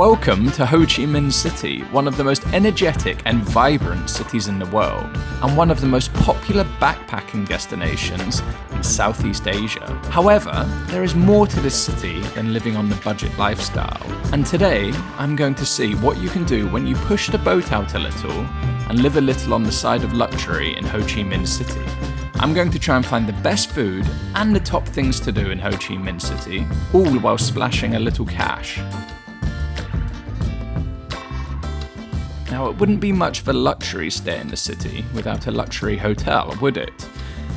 Welcome to Ho Chi Minh City, one of the most energetic and vibrant cities in the world, and one of the most popular backpacking destinations in Southeast Asia. However, there is more to this city than living on the budget lifestyle. And today, I'm going to see what you can do when you push the boat out a little and live a little on the side of luxury in Ho Chi Minh City. I'm going to try and find the best food and the top things to do in Ho Chi Minh City, all while splashing a little cash. Now, it wouldn't be much of a luxury stay in the city without a luxury hotel, would it?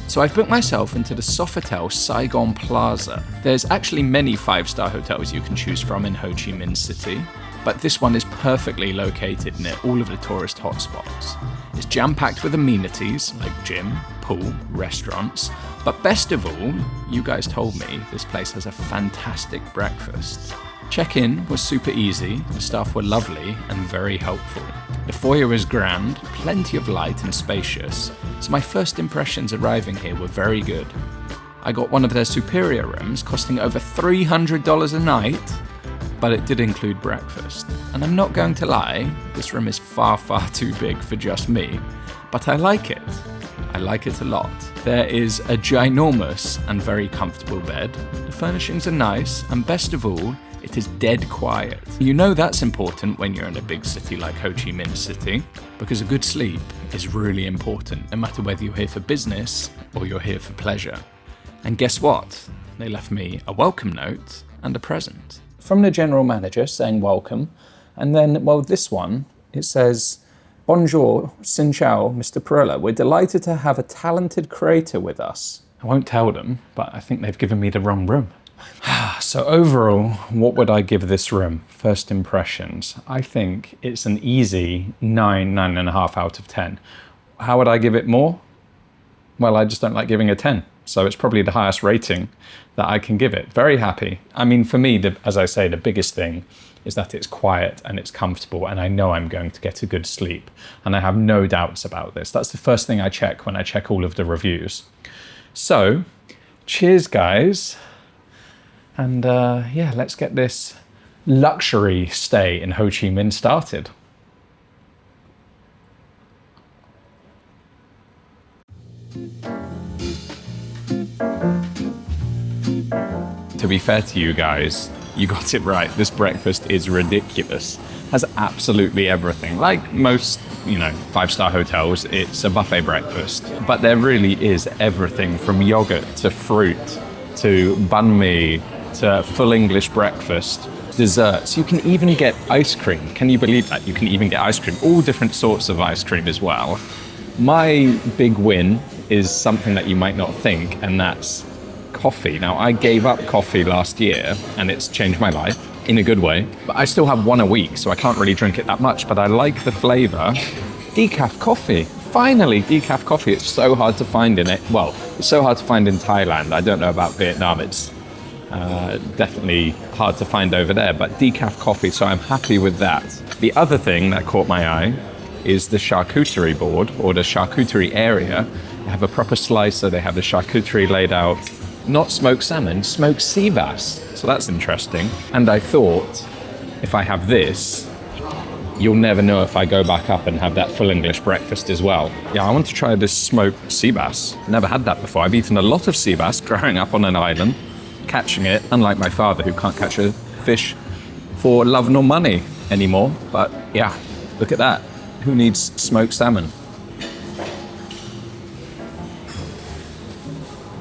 So I've booked myself into the Sofitel Saigon Plaza. There's actually many 5-star hotels you can choose from in Ho Chi Minh City, but this one is perfectly located near all of the tourist hotspots. It's jam-packed with amenities like gym, pool, restaurants, but best of all, you guys told me this place has a fantastic breakfast. Check-in was super easy, the staff were lovely and very helpful. The foyer was grand, plenty of light and spacious, so my first impressions arriving here were very good. I got one of their superior rooms costing over $300 a night, but it did include breakfast. And I'm not going to lie, this room is far too big for just me, but I like it. I like it a lot. There is a ginormous and very comfortable bed, the furnishings are nice, and best of all, it is dead quiet. You know that's important when you're in a big city like Ho Chi Minh City, because a good sleep is really important, no matter whether you're here for business or you're here for pleasure. And guess what? They left me a welcome note and a present. From the general manager saying welcome, and then, well, this one, it says, "Bonjour, Xin Chao, Mr. Perella. We're delighted to have a talented creator with us." I won't tell them, but I think they've given me the wrong room. So overall, what would I give this room? First impressions. I think it's an easy 9.5 out of 10. How would I give it more? Well, I just don't like giving a 10. So it's probably the highest rating that I can give it. Very happy. I mean, for me, as I say, the biggest thing is that it's quiet and it's comfortable and I know I'm going to get a good sleep. And I have no doubts about this. That's the first thing I check when I check all of the reviews. So, cheers, guys. And yeah, let's get this luxury stay in Ho Chi Minh started. To be fair to you guys, you got it right. This breakfast is ridiculous. Has absolutely everything. Like most, 5-star hotels, it's a buffet breakfast. But there really is everything from yogurt to fruit to banh mi to full English breakfast, desserts. You can even get ice cream. Can you believe that? You can even get ice cream. All different sorts of ice cream as well. My big win is something that you might not think, and that's coffee. Now, I gave up coffee last year and it's changed my life in a good way, but I still have one a week, so I can't really drink it that much, but I like the flavor. Decaf coffee. Finally, decaf coffee. It's so hard to find in it. Well, it's so hard to find in Thailand. I don't know about Vietnam. It's definitely hard to find over there, but decaf coffee, so I'm happy with that. The other thing that caught my eye is the charcuterie board, or the charcuterie area. They have a proper slicer, they have the charcuterie laid out. Not smoked salmon, smoked sea bass. So that's interesting. And I thought, if I have this, you'll never know if I go back up and have that full English breakfast as well. Yeah, I want to try this smoked sea bass. Never had that before. I've eaten a lot of sea bass growing up on an island, catching it, unlike my father who can't catch a fish for love nor money anymore. But yeah, look at that. Who needs smoked salmon?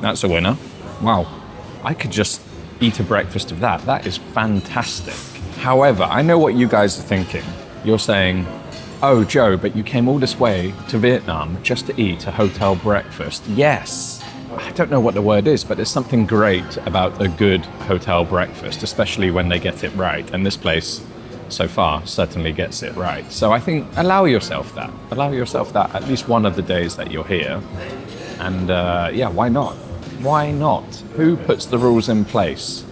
That's a winner. Wow, I could just eat a breakfast of that. That is fantastic. However, I know what you guys are thinking. You're saying, "Oh, Joe, but you came all this way to Vietnam just to eat a hotel breakfast." Yes. I don't know what the word is, but there's something great about a good hotel breakfast, especially when they get it right. And this place, so far, certainly gets it right. So I think allow yourself that. Allow yourself that at least one of the days that you're here. And yeah, why not? Why not? Who puts the rules in place?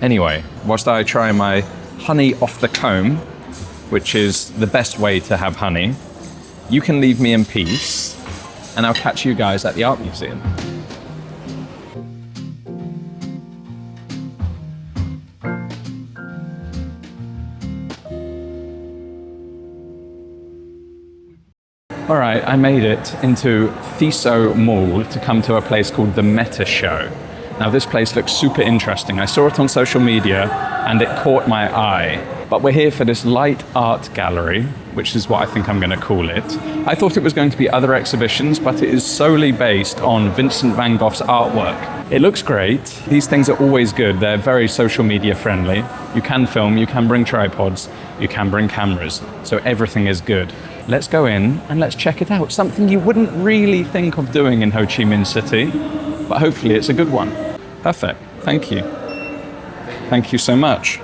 Anyway, whilst I try my honey off the comb, which is the best way to have honey, you can leave me in peace, and I'll catch you guys at the art museum. All right, I made it into Thiso Mall to come to a place called the Meta Show. Now this place looks super interesting. I saw it on social media and it caught my eye. But we're here for this light art gallery, which is what I think I'm going to call it. I thought it was going to be other exhibitions, but it is solely based on Vincent van Gogh's artwork. It looks great. These things are always good. They're very social media friendly. You can film, you can bring tripods, you can bring cameras. So everything is good. Let's go in and let's check it out. Something you wouldn't really think of doing in Ho Chi Minh City, but hopefully it's a good one. Perfect. Thank you. Thank you so much.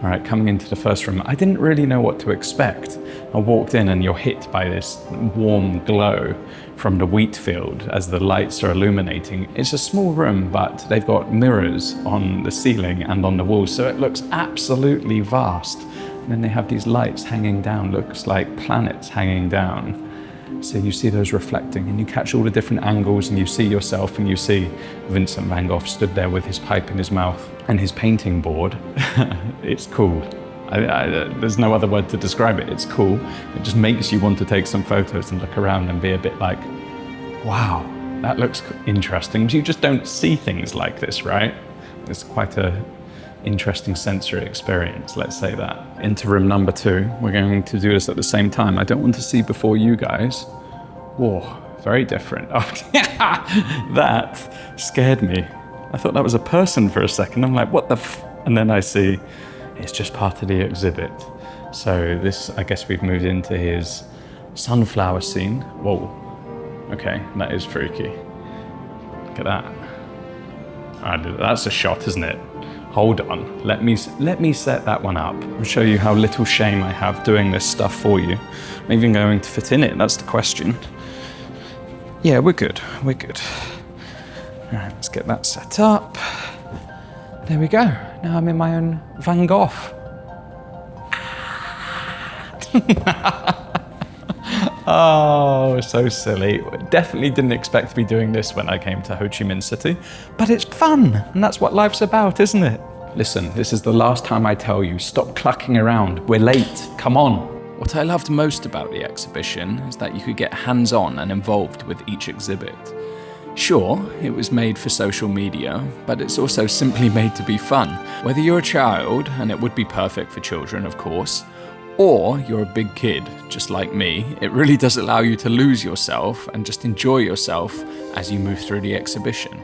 All right, coming into the first room, I didn't really know what to expect. I walked in and you're hit by this warm glow from the wheat field as the lights are illuminating. It's a small room, but they've got mirrors on the ceiling and on the walls, so it looks absolutely vast. And then they have these lights hanging down, looks like planets hanging down. So you see those reflecting and you catch all the different angles and you see yourself and you see Vincent van Gogh stood there with his pipe in his mouth and his painting board. It's cool. There's no other word to describe it. It's cool. It just makes you want to take some photos and look around and be a bit like, wow, that looks interesting. You just don't see things like this, right? It's quite a interesting sensory experience, let's say that. Into room number 2, we're going to do this at the same time. I don't want to see before you guys. Whoa, very different. Oh, that scared me. I thought that was a person for a second. I'm like, what the f? And then I see it's just part of the exhibit. So this, I guess we've moved into his sunflower scene. Whoa, okay, that is freaky. Look at that. That's a shot, isn't it? Hold on, let me set that one up. I'll show you how little shame I have doing this stuff for you. I'm even going to fit in it, that's the question. Yeah, we're good. All right, let's get that set up. There we go. Now I'm in my own Van Gogh. Oh, so silly. Definitely didn't expect to be doing this when I came to Ho Chi Minh City, but it's fun, and that's what life's about, isn't it? Listen, this is the last time I tell you, stop clucking around. We're late, come on. What I loved most about the exhibition is that you could get hands-on and involved with each exhibit. Sure, it was made for social media, but it's also simply made to be fun. Whether you're a child, and it would be perfect for children, of course, or you're a big kid, just like me, it really does allow you to lose yourself and just enjoy yourself as you move through the exhibition.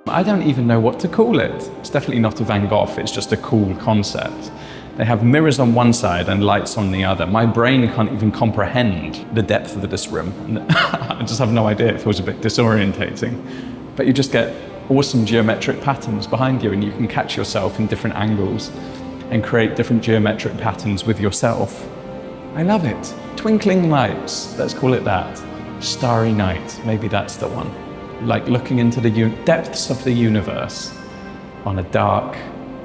I don't even know what to call it. It's definitely not a Van Gogh, it's just a cool concept. They have mirrors on one side and lights on the other. My brain can't even comprehend the depth of this room. I just have no idea, it feels a bit disorientating. But you just get awesome geometric patterns behind you and you can catch yourself in different angles and create different geometric patterns with yourself. I love it. Twinkling lights, let's call it that. Starry night, maybe that's the one. Like looking into the depths of the universe on a dark,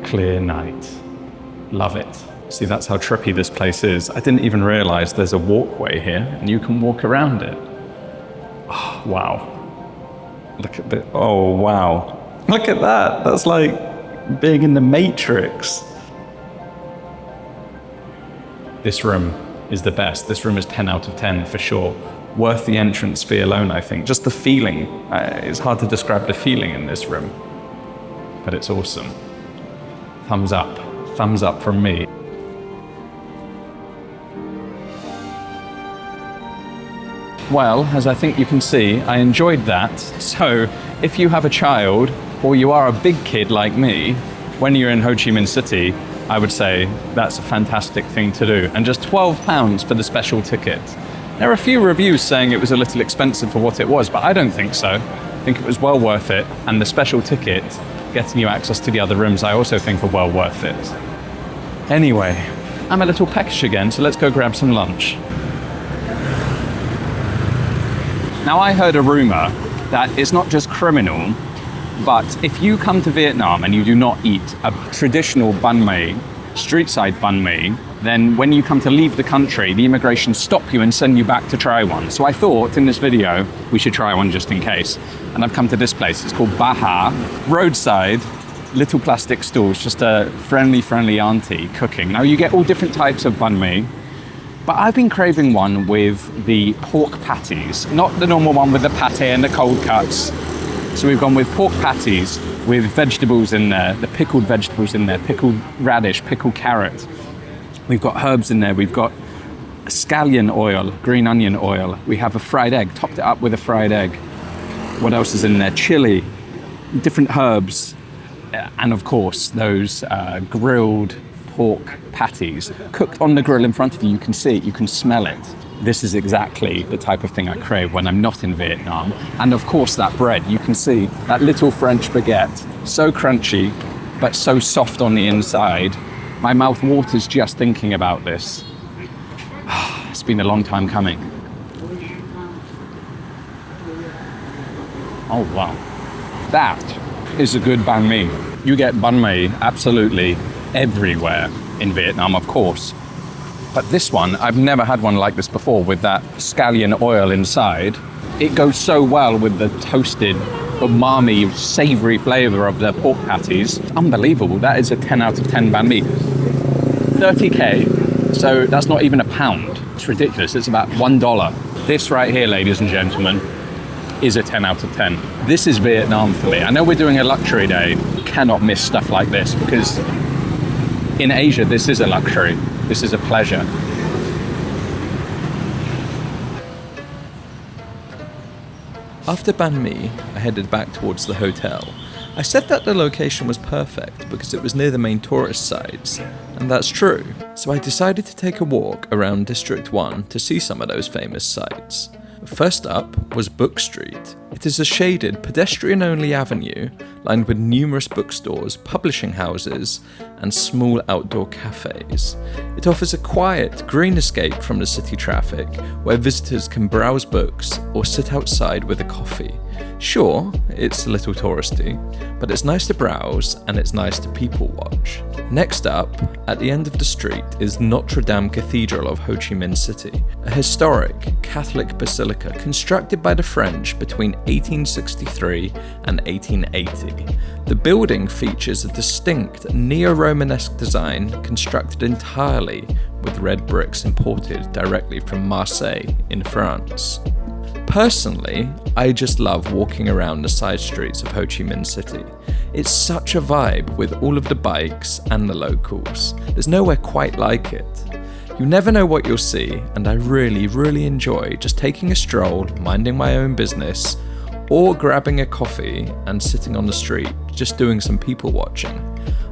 clear night. Love it. See, that's how trippy this place is. I didn't even realize there's a walkway here and you can walk around it. Oh, wow. Look at that. Oh, wow. Look at that. That's like being in the Matrix. This room is the best. This room is 10 out of 10 for sure. Worth the entrance fee alone, I think. Just the feeling. It's hard to describe the feeling in this room, but it's awesome. Thumbs up. Thumbs up from me. Well, as I think you can see, I enjoyed that. So if you have a child or you are a big kid like me, when you're in Ho Chi Minh City, I would say that's a fantastic thing to do. And just £12 for the special ticket. There are a few reviews saying it was a little expensive for what it was, but I don't think so. I think it was well worth it. And the special ticket, getting you access to the other rooms, I also think are well worth it. Anyway, I'm a little peckish again, so let's go grab some lunch. Now I heard a rumor that it's not just criminal, but if you come to Vietnam and you do not eat a traditional banh mi, street-side banh mi, then when you come to leave the country, the immigration stop you and send you back to try one. So I thought in this video, we should try one just in case. And I've come to this place, it's called Baha, roadside, little plastic stools, just a friendly auntie cooking. Now you get all different types of banh mi. But I've been craving one with the pork patties, not the normal one with the pate and the cold cuts. So we've gone with pork patties with vegetables in there, the pickled vegetables in there, pickled radish, pickled carrot. We've got herbs in there. We've got scallion oil, green onion oil. We have a fried egg, topped it up with a fried egg. What else is in there? Chili, different herbs, and of course those grilled pork patties cooked on the grill in front of you. You can see it, you can smell it. This is exactly the type of thing I crave when I'm not in Vietnam. And of course that bread, you can see that little French baguette, so crunchy but so soft on the inside. My mouth waters just thinking about this. It's been a long time coming. Oh wow, that is a good banh mi. You get banh mi absolutely everywhere in Vietnam, of course. But this one, I've never had one like this before with that scallion oil inside. It goes so well with the toasted, umami, savory flavor of the pork patties. Unbelievable. That is a 10 out of 10 banh mi. 30K, so that's not even a pound. It's ridiculous. It's about $1. This right here, ladies and gentlemen, is a 10 out of 10. This is Vietnam for me. I know we're doing a luxury day. You cannot miss stuff like this because in Asia, this is a luxury. This is a pleasure. After Banh Mi, I headed back towards the hotel. I said that the location was perfect because it was near the main tourist sites, and that's true. So I decided to take a walk around District 1 to see some of those famous sites. First up was Book Street. It is a shaded, pedestrian-only avenue lined with numerous bookstores, publishing houses, and small outdoor cafes. It offers a quiet, green escape from the city traffic where visitors can browse books or sit outside with a coffee. Sure, it's a little touristy, but it's nice to browse and it's nice to people watch. Next up, at the end of the street, is Notre Dame Cathedral of Ho Chi Minh City, a historic Catholic basilica constructed by the French between 1863 and 1880. The building features a distinct neo-Romanesque design constructed entirely with red bricks imported directly from Marseille in France. Personally, I just love walking around the side streets of Ho Chi Minh City. It's such a vibe with all of the bikes and the locals. There's nowhere quite like it. You never know what you'll see, and I really enjoy just taking a stroll, minding my own business, or grabbing a coffee and sitting on the street, just doing some people watching.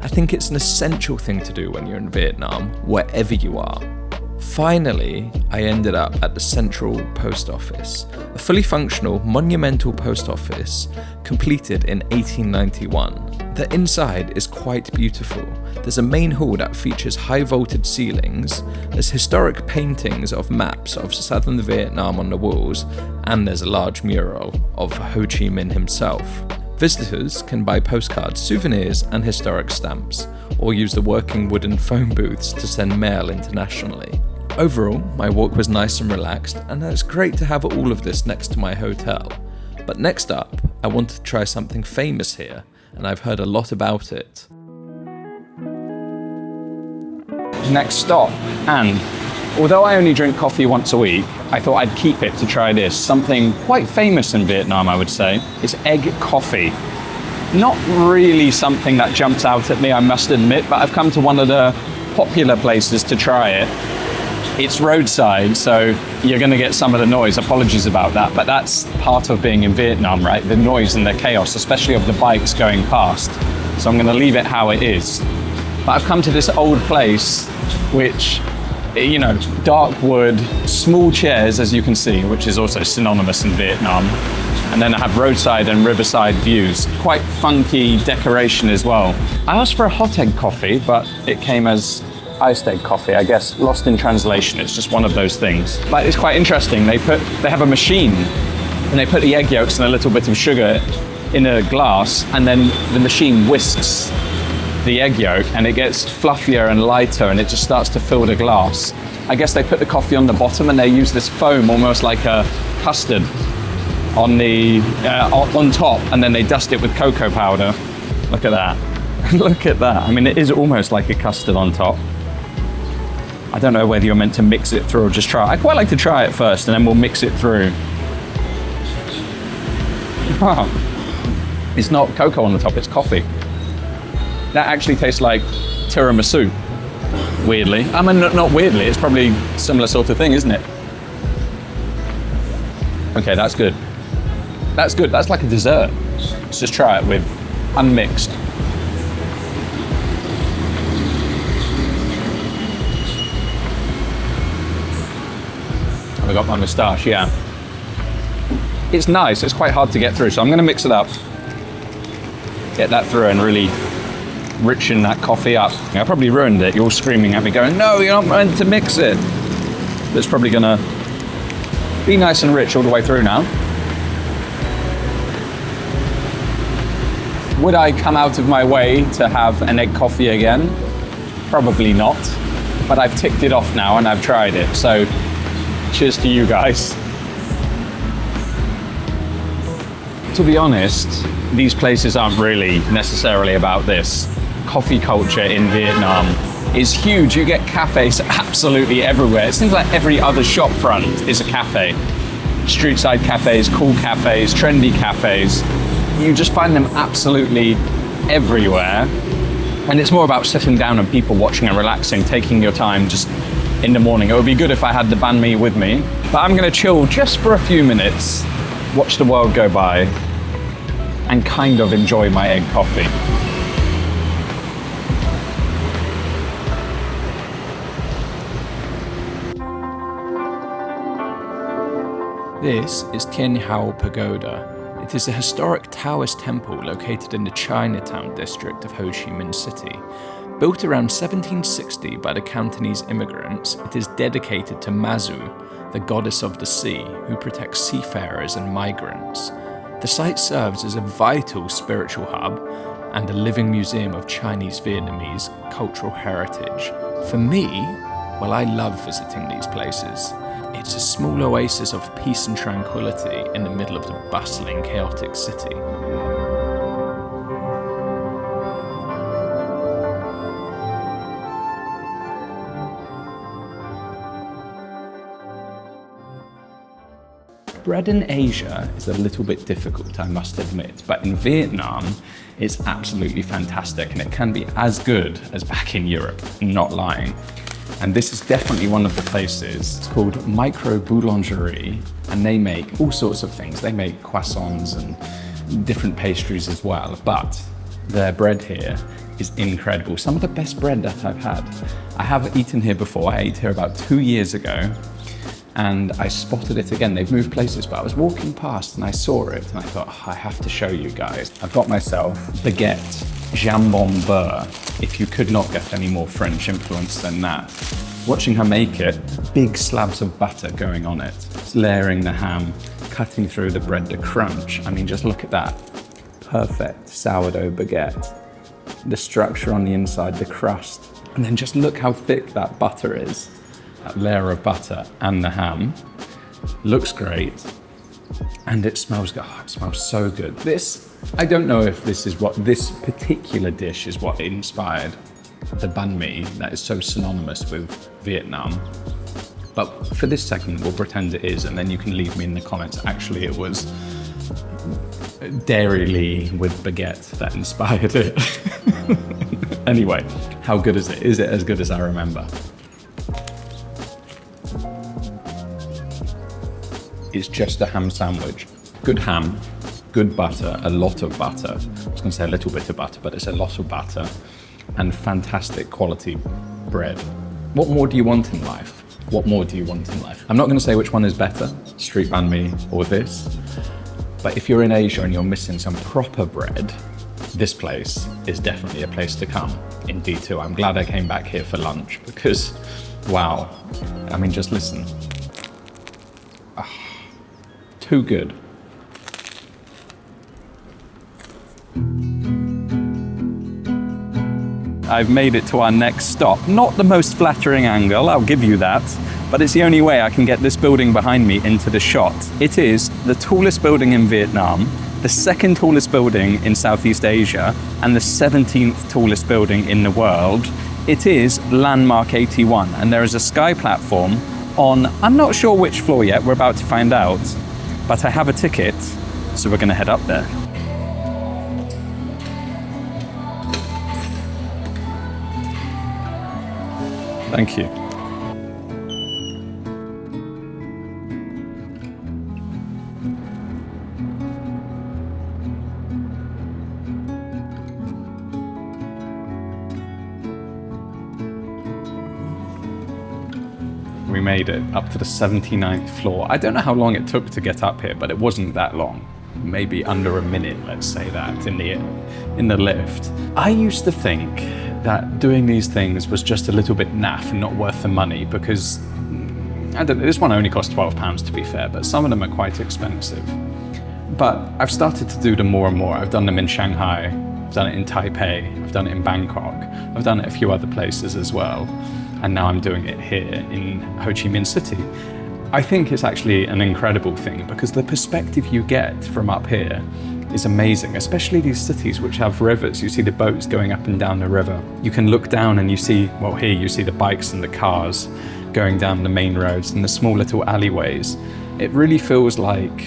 I think it's an essential thing to do when you're in Vietnam, wherever you are. Finally, I ended up at the Central Post Office, a fully functional, monumental post office completed in 1891. The inside is quite beautiful. There's a main hall that features high-vaulted ceilings, there's historic paintings of maps of southern Vietnam on the walls, and there's a large mural of Ho Chi Minh himself. Visitors can buy postcards, souvenirs, and historic stamps, or use the working wooden phone booths to send mail internationally. Overall, my walk was nice and relaxed, and it's great to have all of this next to my hotel. But next up, I wanted to try something famous here, and I've heard a lot about it. Next stop, and although I only drink coffee once a week, I thought I'd keep it to try this. Something quite famous in Vietnam, I would say, is egg coffee. Not really something that jumps out at me, I must admit, but I've come to one of the popular places to try it. It's roadside, so you're going to get some of the noise. Apologies about that, but that's part of being in Vietnam, right? The noise and the chaos, especially of the bikes going past. So I'm going to leave it how it is. But I've come to this old place, which, you know, dark wood, small chairs, as you can see, which is also synonymous in Vietnam. And then I have roadside and riverside views. Quite funky decoration as well. I asked for a hot egg coffee, but it came as iced egg coffee, I guess, lost in translation. It's just one of those things. But it's quite interesting. They have a machine and they put the egg yolks and a little bit of sugar in a glass, and then the machine whisks the egg yolk and it gets fluffier and lighter and it just starts to fill the glass. I guess they put the coffee on the bottom and they use this foam almost like a custard on top, and then they dust it with cocoa powder. Look at that. Look at that. I mean, it is almost like a custard on top. I don't know whether you're meant to mix it through or just try it. I quite like to try it first and then we'll mix it through. Wow. It's not cocoa on the top, it's coffee. That actually tastes like tiramisu, weirdly. I mean, not weirdly, it's probably a similar sort of thing, isn't it? Okay, that's good. That's good, that's like a dessert. Let's just try it with unmixed. I got my moustache, yeah. It's nice, it's quite hard to get through, so I'm gonna mix it up. Get that through and really richen that coffee up. I probably ruined it. You're all screaming at me going, no, you're not meant to mix it. But it's probably gonna be nice and rich all the way through now. Would I come out of my way to have an egg coffee again? Probably not, but I've ticked it off now and I've tried it. So cheers to you guys. To be honest, these places aren't really necessarily about this. Coffee culture in Vietnam is huge. You get cafes absolutely everywhere. It seems like every other shop front is a cafe. Street side cafes, cool cafes, trendy cafes. You just find them absolutely everywhere. And it's more about sitting down and people watching and relaxing, taking your time just in the morning. It would be good if I had the banh mi with me, but I'm gonna chill just for a few minutes, watch the world go by, and kind of enjoy my egg coffee. This is Thien Hau Pagoda. It is a historic Taoist temple located in the Chinatown district of Ho Chi Minh City. Built around 1760 by the Cantonese immigrants, it is dedicated to Mazu, the goddess of the sea, who protects seafarers and migrants. The site serves as a vital spiritual hub and a living museum of Chinese-Vietnamese cultural heritage. For me, well, I love visiting these places. It's a small oasis of peace and tranquility in the middle of the bustling, chaotic city. Bread in Asia is a little bit difficult, I must admit, but in Vietnam, it's absolutely fantastic and it can be as good as back in Europe, not lying. And this is definitely one of the places. It's called Micro Boulangerie, and they make all sorts of things. They make croissants and different pastries as well, but their bread here is incredible. Some of the best bread that I've had. I have eaten here before. I ate here about 2 years ago, and I spotted it again. They've moved places, but I was walking past and I saw it and I thought, oh, I have to show you guys. I've got myself baguette, jambon beurre, if you could not get any more French influence than that. Watching her make it, big slabs of butter going on it. It's layering the ham, cutting through the bread to crunch. I mean, just look at that. Perfect sourdough baguette. The structure on the inside, the crust. And then just look how thick that butter is. That layer of butter and the ham. Looks great. And it smells good. Oh, it smells so good. This, I don't know if this is what, this particular dish is what inspired the banh mi that is so synonymous with Vietnam. But for this second, we'll pretend it is, and then you can leave me in the comments. Actually, it was Dairy Lee with baguette that inspired it. Anyway, how good is it? Is it as good as I remember? It's just a ham sandwich. Good ham, good butter, a lot of butter. I was gonna say a little bit of butter, but it's a lot of butter and fantastic quality bread. What more do you want in life? What more do you want in life? I'm not gonna say which one is better, street banh mi or this, but if you're in Asia and you're missing some proper bread, this place is definitely a place to come. Indeed too. I'm glad I came back here for lunch because, wow. I mean, just listen. Too good. I've made it to our next stop. Not the most flattering angle, I'll give you that, but it's the only way I can get this building behind me into the shot. It is the tallest building in Vietnam, the second tallest building in Southeast Asia, and the 17th tallest building in the world. It is Landmark 81, and there is a sky platform on, I'm not sure which floor yet, we're about to find out, but I have a ticket, so we're gonna head up there. Thank you. We made it up to the 79th floor. I don't know how long it took to get up here, but it wasn't that long. Maybe under a minute, let's say that, in the lift. I used to think that doing these things was just a little bit naff and not worth the money because, I don't know, this one only cost £12 to be fair, but some of them are quite expensive. But I've started to do them more and more. I've done them in Shanghai, I've done it in Taipei, I've done it in Bangkok, I've done it a few other places as well. And now I'm doing it here in Ho Chi Minh City. I think it's actually an incredible thing because the perspective you get from up here is amazing, especially these cities which have rivers. You see the boats going up and down the river. You can look down and you see, well, here you see the bikes and the cars going down the main roads and the small little alleyways. It really feels like,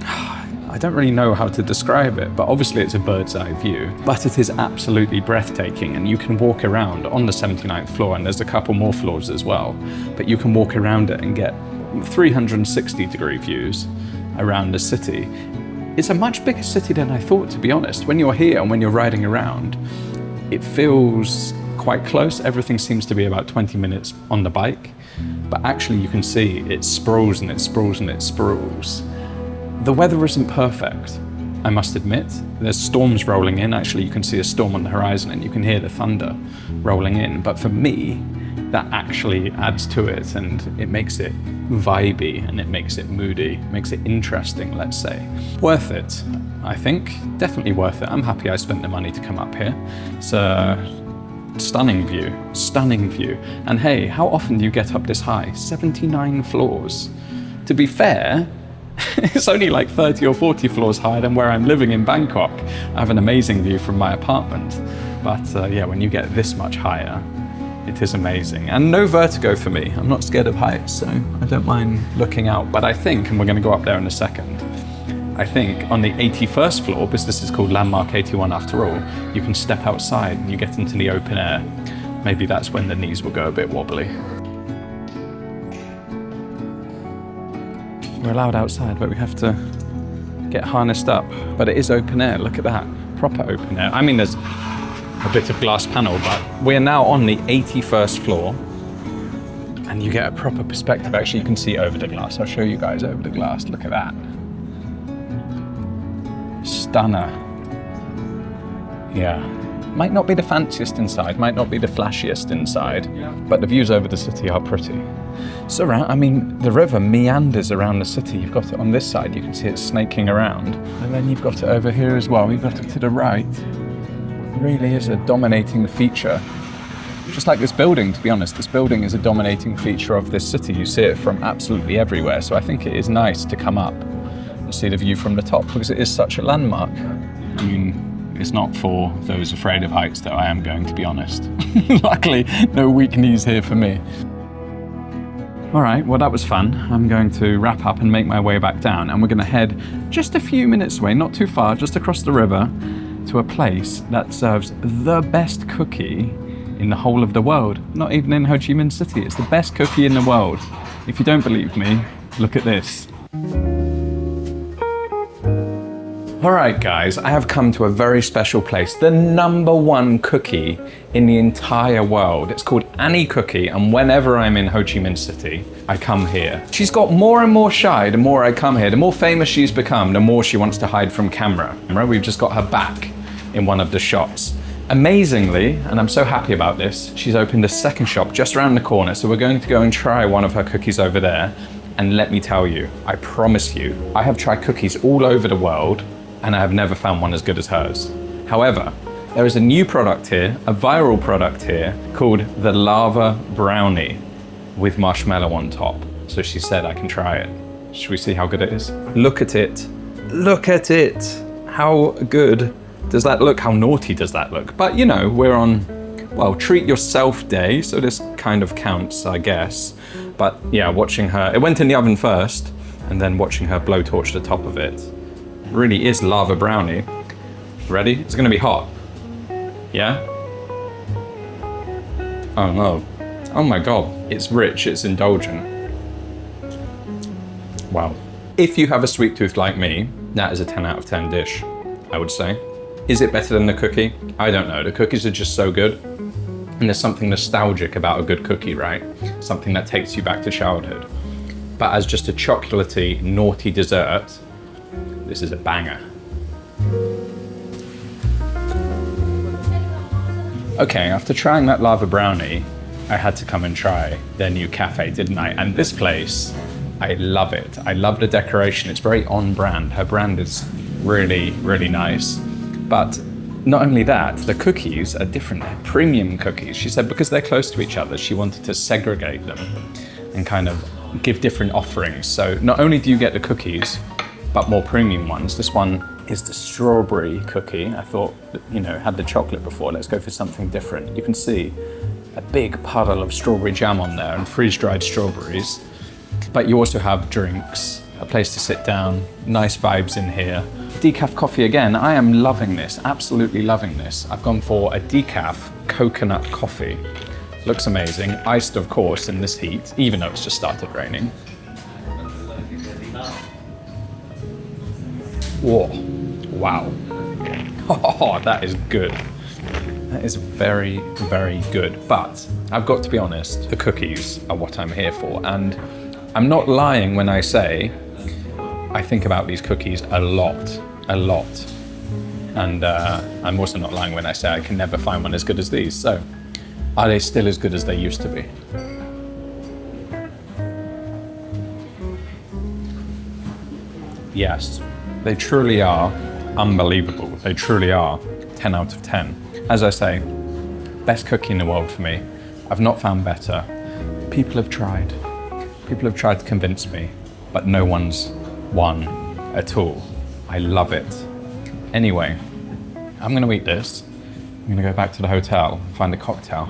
I don't really know how to describe it, but obviously it's a bird's eye view, but it is absolutely breathtaking, and you can walk around on the 79th floor, and there's a couple more floors as well, but you can walk around it and get 360-degree views around the city. It's a much bigger city than I thought, to be honest. When you're here and when you're riding around, it feels quite close. Everything seems to be about 20 minutes on the bike, but actually you can see it sprawls and it sprawls and it sprawls. The weather isn't perfect, I must admit. There's storms rolling in. Actually, you can see a storm on the horizon and you can hear the thunder rolling in. But for me, that actually adds to it, and it makes it vibey and it makes it moody, makes it interesting, let's say. Worth it, I think. Definitely worth it. I'm happy I spent the money to come up here. It's a stunning view, stunning view. And hey, how often do you get up this high? 79 floors. To be fair, it's only like 30 or 40 floors higher than where I'm living in Bangkok. I have an amazing view from my apartment. But yeah, when you get this much higher, it is amazing. And no vertigo for me. I'm not scared of heights, so I don't mind looking out. But I think, and we're going to go up there in a second, I think on the 81st floor, because this is called Landmark 81 after all, you can step outside and you get into the open air. Maybe that's when the knees will go a bit wobbly. We're allowed outside, but we have to get harnessed up. But it is open air, look at that, proper open air. I mean, there's a bit of glass panel, but we're now on the 81st floor, and you get a proper perspective. Actually, you can see over the glass. I'll show you guys over the glass, look at that. Stunner. Yeah. Might not be the fanciest inside, might not be the flashiest inside, but the views over the city are pretty. So I mean, the river meanders around the city. You've got it on this side, you can see it snaking around. And then you've got it over here as well. You've got it to the right. It really is a dominating feature. Just like this building, to be honest. This building is a dominating feature of this city. You see it from absolutely everywhere. So I think it is nice to come up and see the view from the top because it is such a landmark. I mean, it's not for those afraid of heights, though, I am going to be honest. Luckily, no weak knees here for me. All right, well, that was fun. I'm going to wrap up and make my way back down, and we're going to head just a few minutes away, not too far, just across the river, to a place that serves the best cookie in the whole of the world. Not even in Ho Chi Minh City. It's the best cookie in the world. If you don't believe me, look at this. All right, guys, I have come to a very special place, the #1 cookie in the entire world. It's called Annie Cookie, and whenever I'm in Ho Chi Minh City, I come here. She's got more and more shy the more I come here. The more famous she's become, the more she wants to hide from camera. We've just got her back in one of the shots. Amazingly, and I'm so happy about this, she's opened a second shop just around the corner, so we're going to go and try one of her cookies over there. And let me tell you, I promise you, I have tried cookies all over the world, and I have never found one as good as hers. However, there is a new product here, a viral product here, called the Lava Brownie with marshmallow on top. So she said I can try it. Should we see how good it is? Look at it. Look at it. How good does that look? How naughty does that look? But you know, we're on well, treat yourself day, so this kind of counts, I guess. But yeah, watching her, it went in the oven first, and then watching her blowtorch the top of it really is lava brownie. Ready? It's gonna be hot. Yeah? Oh no. Oh my god. It's rich, it's indulgent. Wow. If you have a sweet tooth like me, that is a 10 out of 10 dish, I would say. Is it better than the cookie? I don't know. The cookies are just so good. And there's something nostalgic about a good cookie, right? Something that takes you back to childhood. But as just a chocolatey, naughty dessert, this is a banger. Okay, after trying that lava brownie, I had to come and try their new cafe, didn't I? And this place, I love it. I love the decoration. It's very on brand. Her brand is really, really nice. But not only that, the cookies are different. They're premium cookies. She said because they're close to each other, she wanted to segregate them and kind of give different offerings. So not only do you get the cookies, but more premium ones. This one is the strawberry cookie. I thought, you know, had the chocolate before. Let's go for something different. You can see a big puddle of strawberry jam on there and freeze-dried strawberries. But you also have drinks, a place to sit down, nice vibes in here. Decaf coffee again, I am loving this, absolutely loving this. I've gone for a decaf coconut coffee. Looks amazing, iced of course in this heat, even though it's just started raining. Whoa, wow. Oh, that is good. That is very, very good. But I've got to be honest, the cookies are what I'm here for. And I'm not lying when I say I think about these cookies a lot. And I'm also not lying when I say I can never find one as good as these. So, are they still as good as they used to be? Yes, they truly are unbelievable. They truly are 10 out of 10. As I say, best cookie in the world for me. I've not found better. People have tried. People have tried to convince me, but no one's won at all. I love it. Anyway, I'm gonna eat this. I'm gonna go back to the hotel, find a cocktail.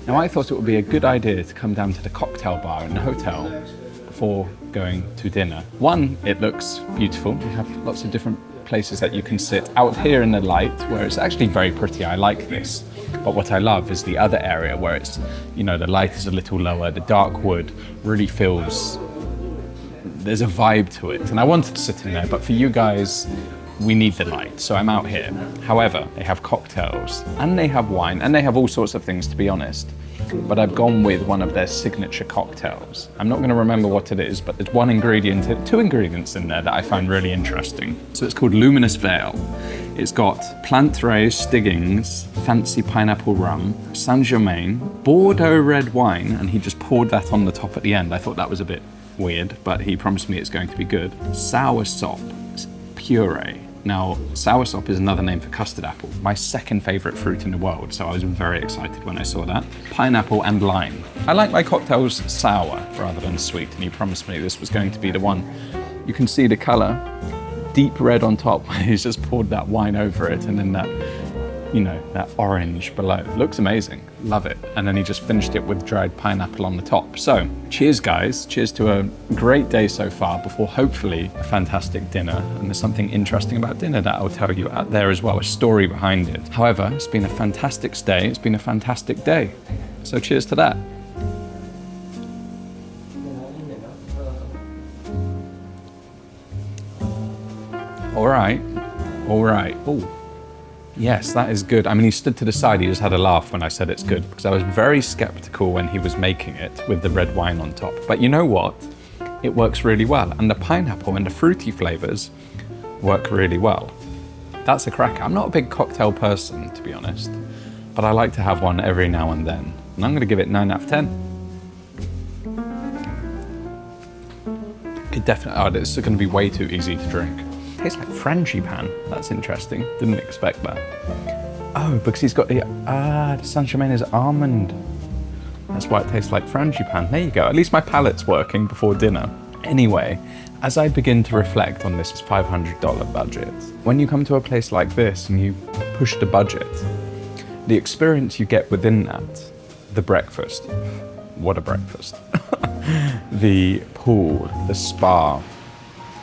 Now I thought it would be a good idea to come down to the cocktail bar in the hotel before going to dinner. One, it looks beautiful. We have lots of different places that you can sit out here in the light where it's actually very pretty. I like this. But what I love is the other area where it's, you know, the light is a little lower, the dark wood really feels, there's a vibe to it. And I wanted to sit in there, but for you guys, we need the light, so I'm out here. However, they have cocktails and they have wine and they have all sorts of things, to be honest. But I've gone with one of their signature cocktails. I'm not going to remember what it is, but there's two ingredients in there that I find really interesting. So it's called Luminous Veil. It's got plant-raised stiggings, fancy pineapple rum, Saint-Germain, Bordeaux red wine, and he just poured that on the top at the end. I thought that was a bit weird, but he promised me it's going to be good. Soursop puree. Now, soursop is another name for custard apple, my second favorite fruit in the world, so I was very excited when I saw that. Pineapple and lime. I like my cocktails sour rather than sweet, and he promised me this was going to be the one. You can see the color, deep red on top. He's just poured that wine over it, and then that, you know, that orange below. Looks amazing, love it. And then he just finished it with dried pineapple on the top. So, cheers guys, cheers to a great day so far before hopefully a fantastic dinner. And there's something interesting about dinner that I'll tell you out there as well, a story behind it. However, it's been a fantastic stay, it's been a fantastic day. So cheers to that. All right. Oh. Yes, that is good. I mean, he stood to the side, he just had a laugh when I said it's good, because I was very skeptical when he was making it with the red wine on top. But you know what? It works really well. And the pineapple and the fruity flavors work really well. That's a cracker. I'm not a big cocktail person, to be honest, but I like to have one every now and then. And I'm gonna give it 9 out of 10. It definitely, oh, this is gonna be way too easy to drink. Tastes like frangipane. That's interesting. Didn't expect that. Oh, because he's got the Saint-Germain is almond. That's why it tastes like frangipane. There you go. At least my palate's working before dinner. Anyway, As I begin to reflect on this $500 budget, when you come to a place like this and you push the budget, the experience you get within that, the breakfast, what a breakfast, the pool, the spa,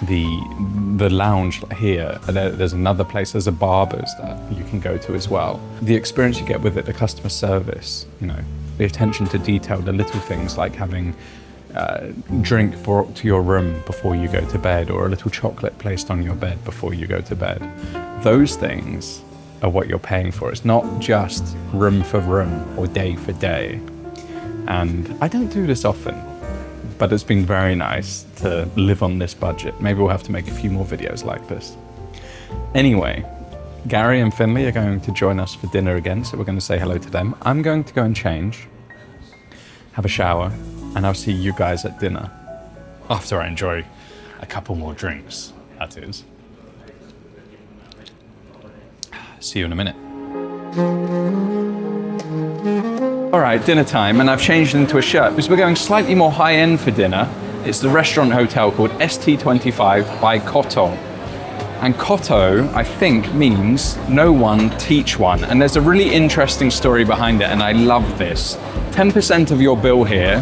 the lounge here, there's another place, there's a barber's that you can go to as well. The experience you get with it, the customer service, you know, the attention to detail, the little things like having drink brought to your room before you go to bed, or a little chocolate placed on your bed before you go to bed. Those things are what you're paying for. It's not just room for room or day for day. And I don't do this often, but it's been very nice to live on this budget. Maybe we'll have to make a few more videos like this. Anyway, Gary and Finley are going to join us for dinner again, so we're going to say hello to them. I'm going to go and change, have a shower, and I'll see you guys at dinner. After I enjoy a couple more drinks, that is. See you in a minute. All right, dinner time, and I've changed into a shirt because we're going slightly more high-end for dinner. It's the restaurant hotel called ST25 by KOTO. And KOTO, I think, means no one, teach one. And there's a really interesting story behind it, and I love this. 10% of your bill here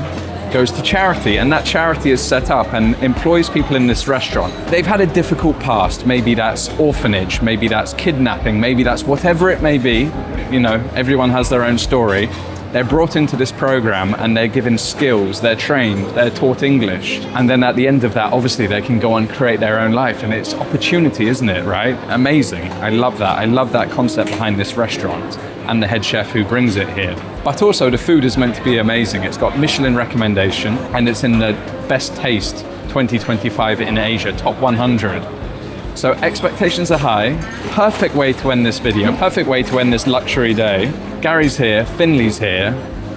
goes to charity, and that charity is set up and employs people in this restaurant. They've had a difficult past. Maybe that's orphanage, maybe that's kidnapping, maybe that's whatever it may be. You know, everyone has their own story. They're brought into this program and they're given skills, they're trained, they're taught English. And then at the end of that, obviously they can go and create their own life, and it's opportunity, isn't it, right? Amazing. I love that. I love that concept behind this restaurant and the head chef who brings it here. But also the food is meant to be amazing. It's got Michelin recommendation and it's in the best taste 2025 in Asia, top 100. So expectations are high. Perfect way to end this video, perfect way to end this luxury day. Gary's here, Finley's here.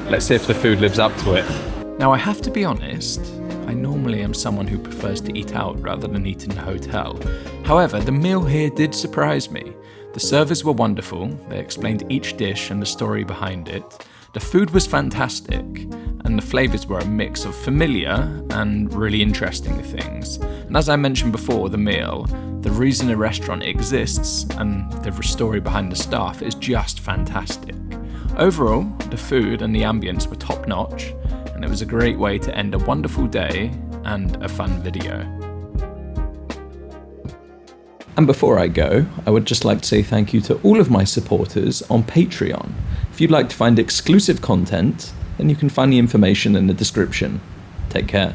Let's see if the food lives up to it. Now I have to be honest, I normally am someone who prefers to eat out rather than eat in a hotel. However, the meal here did surprise me. The servers were wonderful, they explained each dish and the story behind it. The food was fantastic, and the flavours were a mix of familiar and really interesting things. And as I mentioned before, the meal, the reason a restaurant exists and the story behind the staff is just fantastic. Overall, the food and the ambience were top notch, and it was a great way to end a wonderful day and a fun video. And before I go, I would just like to say thank you to all of my supporters on Patreon. If you'd like to find exclusive content, then you can find the information in the description. Take care.